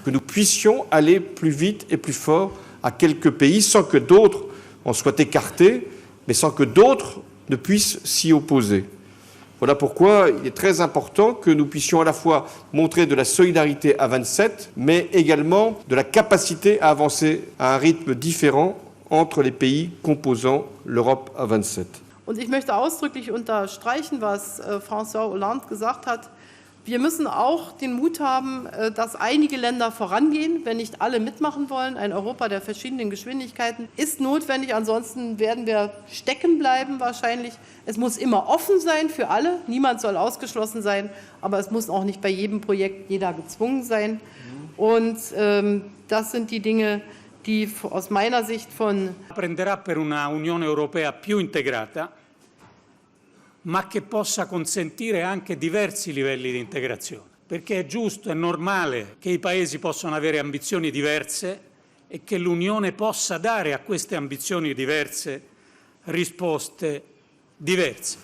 Que nous puissions aller plus vite et plus fort à quelques pays sans que d'autres en soient écartés, mais sans que d'autres ne puissent s'y opposer. Voilà pourquoi il est très important que nous puissions à la fois montrer de la solidarité à 27, mais également de la capacité à avancer à un rythme différent entre les pays composant l'Europe à 27. Und ich möchte ausdrücklich unterstreichen, was François Hollande gesagt hat. Wir müssen auch den Mut haben, dass einige Länder vorangehen, wenn nicht alle mitmachen wollen. Ein Europa der verschiedenen Geschwindigkeiten ist notwendig, ansonsten werden wir stecken bleiben wahrscheinlich. Es muss immer offen sein für alle, niemand soll ausgeschlossen sein, aber es muss auch nicht bei jedem Projekt jeder gezwungen sein. Und das sind die Dinge, die aus meiner Sicht von prenderà per una Unione Europea più integrata, ma che possa consentire anche diversi livelli di integrazione, perché è giusto, è normale che i paesi possano avere ambizioni diverse e che l'Unione possa dare a queste ambizioni diverse risposte diverse.